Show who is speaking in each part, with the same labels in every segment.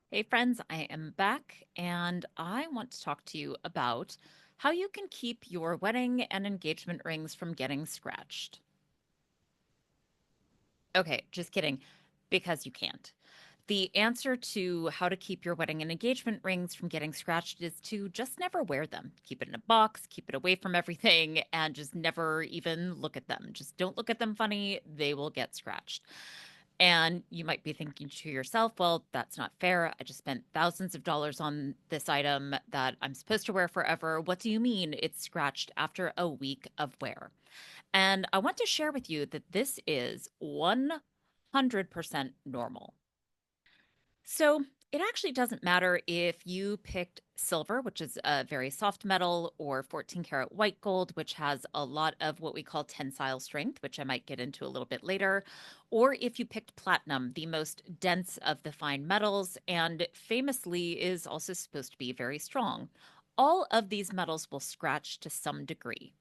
Speaker 1: Hey, friends, I am back and I want to talk to you about how you can keep your wedding and engagement rings from getting scratched. Okay, just kidding, because you can't. The answer to how to keep your wedding and engagement rings from getting scratched is to just never wear them. Keep it in a box, keep it away from everything, and just never even look at them. Just don't look at them funny, they will get scratched. And you might be thinking to yourself, well, that's not fair. I just spent thousands of dollars on this item that I'm supposed to wear forever. What do you mean it's scratched after a week of wear? And I want to share with you that this is 100% normal. So it actually doesn't matter if you picked silver, which is a very soft metal, or 14 karat white gold, which has a lot of what we call tensile strength, which I might get into a little bit later, or if you picked platinum, the most dense of the fine metals, and famously is also supposed to be very strong. All of these metals will scratch to some degree.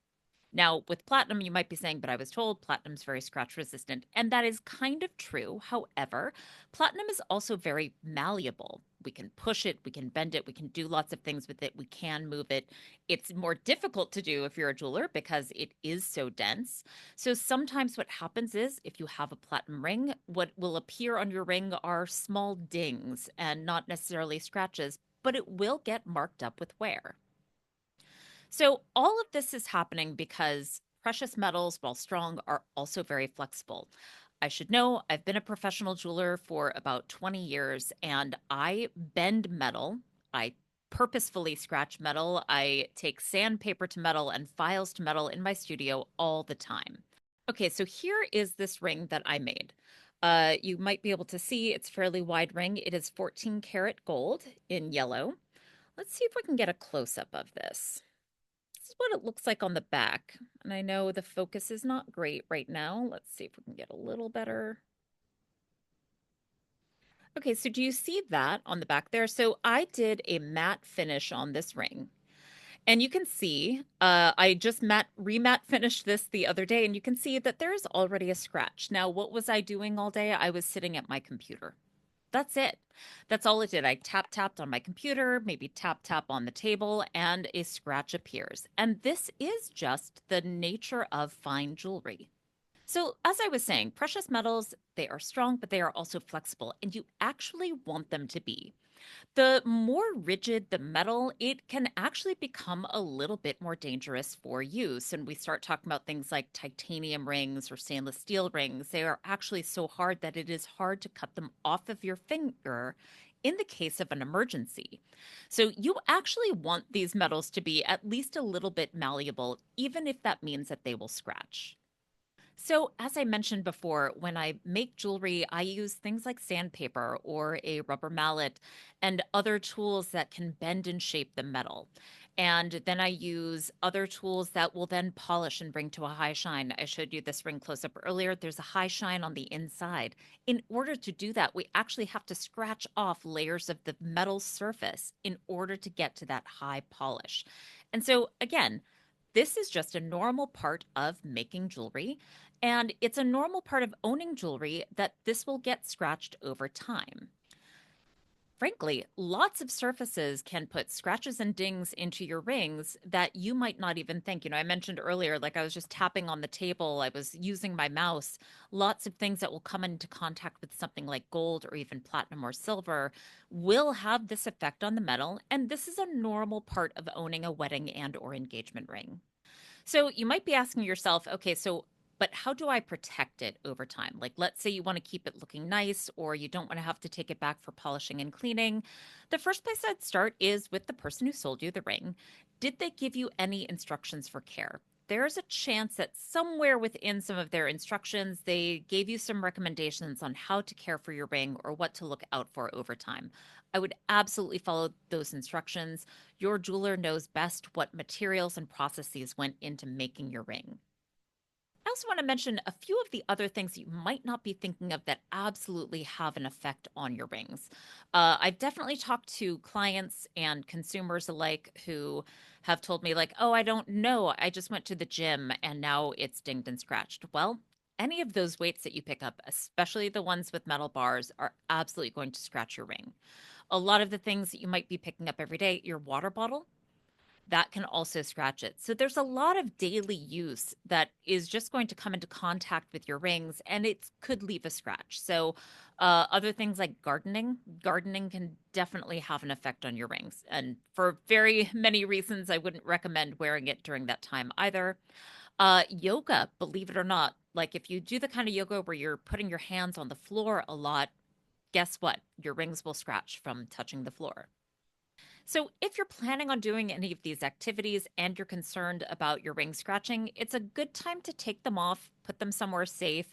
Speaker 1: Now, with platinum, you might be saying, but I was told platinum's very scratch resistant. And that is kind of true. However, platinum is also very malleable. We can push it, we can bend it, we can do lots of things with it, we can move it. It's more difficult to do if you're a jeweler because it is so dense. So sometimes what happens is if you have a platinum ring, what will appear on your ring are small dings and not necessarily scratches, but it will get marked up with wear. So, all of this is happening because precious metals, while strong, are also very flexible. I should know I've been a professional jeweler for about 20 years and I bend metal. I purposefully scratch metal. I take sandpaper to metal and files to metal in my studio all the time. Okay, so here is this ring that I made. You might be able to see it's a fairly wide ring. It is 14 karat gold in yellow. Let's see if we can get a close up of this. This is what it looks like on the back. And I know the focus is not great right now. Let's see if we can get a little better. Okay, so do you see that on the back there? So I did a matte finish on this ring. And you can see, I just rematte finished this the other day, and you can see that there is already a scratch. Now, what was I doing all day? I was sitting at my computer. That's it. That's all it did. I tapped on my computer, maybe tap on the table, and a scratch appears. And this is just the nature of fine jewelry. So, as I was saying, precious metals, they are strong, but they are also flexible, and you actually want them to be. The more rigid the metal, it can actually become a little bit more dangerous for use. And we start talking about things like titanium rings or stainless steel rings. They are actually so hard that it is hard to cut them off of your finger in the case of an emergency. So you actually want these metals to be at least a little bit malleable, even if that means that they will scratch. So, as I mentioned before, when I make jewelry, I use things like sandpaper or a rubber mallet and other tools that can bend and shape the metal. And then I use other tools that will then polish and bring to a high shine. I showed you this ring close up earlier. There's a high shine on the inside. In order to do that, we actually have to scratch off layers of the metal surface in order to get to that high polish. And so, again, this is just a normal part of making jewelry. And it's a normal part of owning jewelry that this will get scratched over time. Frankly, lots of surfaces can put scratches and dings into your rings that you might not even think. I mentioned earlier, like I was just tapping on the table, I was using my mouse. Lots of things that will come into contact with something like gold or even platinum or silver will have this effect on the metal. And this is a normal part of owning a wedding and or engagement ring. So you might be asking yourself, okay, but how do I protect it over time? Like, let's say you want to keep it looking nice or you don't want to have to take it back for polishing and cleaning. The first place I'd start is with the person who sold you the ring. Did they give you any instructions for care? There's a chance that somewhere within some of their instructions, they gave you some recommendations on how to care for your ring or what to look out for over time. I would absolutely follow those instructions. Your jeweler knows best what materials and processes went into making your ring. I also want to mention a few of the other things you might not be thinking of that absolutely have an effect on your rings. I've definitely talked to clients and consumers alike who have told me, like, oh, I don't know. I just went to the gym and now it's dinged and scratched. Well, any of those weights that you pick up, especially the ones with metal bars, are absolutely going to scratch your ring. A lot of the things that you might be picking up every day, your water bottle, that can also scratch it. So there's a lot of daily use that is just going to come into contact with your rings and it could leave a scratch. So other things like gardening can definitely have an effect on your rings. And for very many reasons, I wouldn't recommend wearing it during that time either. Yoga, believe it or not, like if you do the kind of yoga where you're putting your hands on the floor a lot, guess what? Your rings will scratch from touching the floor. So, if you're planning on doing any of these activities and you're concerned about your ring scratching, it's a good time to take them off, put them somewhere safe.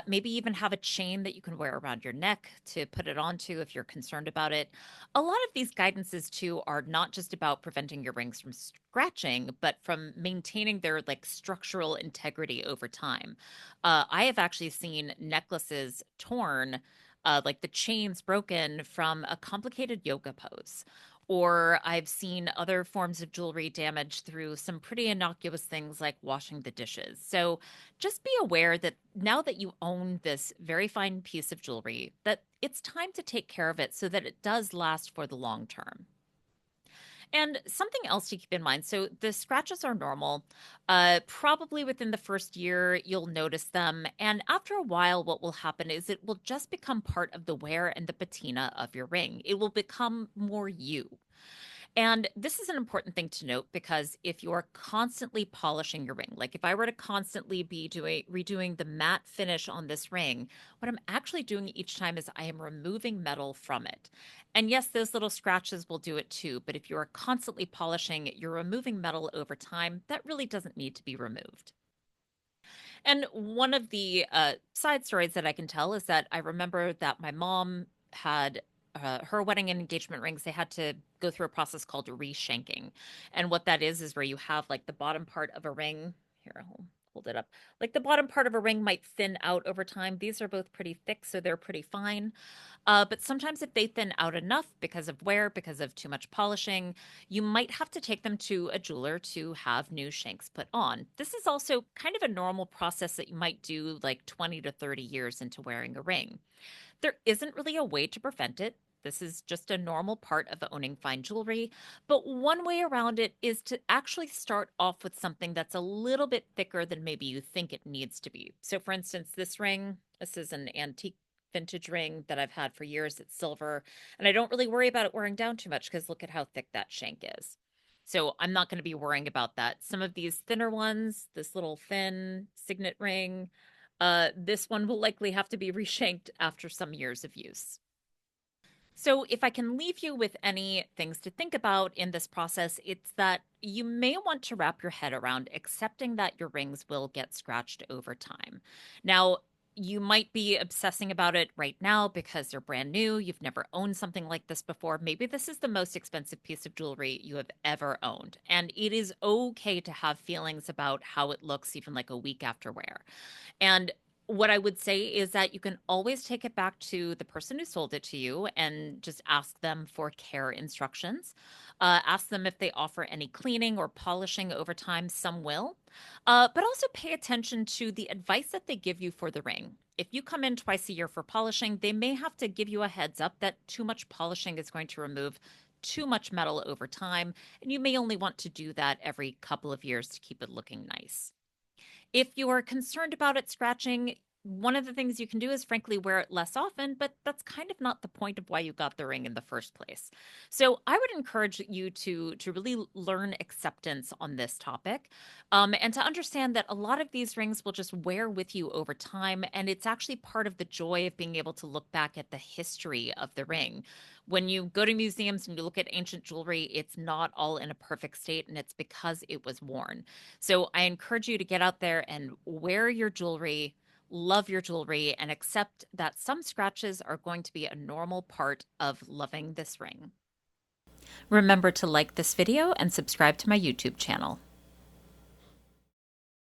Speaker 1: Maybe even have a chain that you can wear around your neck to put it onto if you're concerned about it. A lot of these guidances, too, are not just about preventing your rings from scratching, but from maintaining their like structural integrity over time. I have actually seen necklaces torn. Like the chains broken from a complicated yoga pose, or I've seen other forms of jewelry damaged through some pretty innocuous things like washing the dishes. So just be aware that now that you own this very fine piece of jewelry, that it's time to take care of it so that it does last for the long term. And something else to keep in mind, so the scratches are normal. Probably within the first year, you'll notice them. And after a while, what will happen is it will just become part of the wear and the patina of your ring. It will become more you. And this is an important thing to note because if you are constantly polishing your ring, like if I were to constantly be redoing the matte finish on this ring, what I'm actually doing each time is I am removing metal from it. And yes, those little scratches will do it too, but if you are constantly polishing, you're removing metal over time that really doesn't need to be removed. And one of the side stories that I can tell is that I remember that my mom had her wedding and engagement rings. They had to go through a process called reshanking. And what that is where you have like the bottom part of a ring. Here, I'll hold it up. Like the bottom part of a ring might thin out over time. These are both pretty thick, so they're pretty fine. But sometimes if they thin out enough because of wear, because of too much polishing, you might have to take them to a jeweler to have new shanks put on. This is also kind of a normal process that you might do like 20 to 30 years into wearing a ring. There isn't really a way to prevent it. This is just a normal part of owning fine jewelry. But one way around it is to actually start off with something that's a little bit thicker than maybe you think it needs to be. So, for instance, this ring, this is an antique vintage ring that I've had for years. It's silver, and I don't really worry about it wearing down too much because look at how thick that shank is. So, I'm not going to be worrying about that. Some of these thinner ones, this little thin signet ring, this one will likely have to be reshanked after some years of use. So, if I can leave you with any things to think about in this process, it's that you may want to wrap your head around accepting that your rings will get scratched over time. Now, you might be obsessing about it right now because they're brand new. You've never owned something like this before. Maybe this is the most expensive piece of jewelry you have ever owned. And it is okay to have feelings about how it looks, even like a week after wear. And what I would say is that you can always take it back to the person who sold it to you and just ask them for care instructions. Ask them if they offer any cleaning or polishing over time. Some will. But also pay attention to the advice that they give you for the ring. If you come in twice a year for polishing, they may have to give you a heads up that too much polishing is going to remove too much metal over time, and you may only want to do that every couple of years to keep it looking nice. If you are concerned about it scratching, one of the things you can do is frankly wear it less often, but that's kind of not the point of why you got the ring in the first place. So I would encourage you to really learn acceptance on this topic, and to understand that a lot of these rings will just wear with you over time, and it's actually part of the joy of being able to look back at the history of the ring. When you go to museums and you look at ancient jewelry, it's not all in a perfect state, and it's because it was worn. So I encourage you to get out there and wear your jewelry, love your jewelry, and accept that some scratches are going to be a normal part of loving this ring. Remember to like this video and subscribe to my YouTube channel.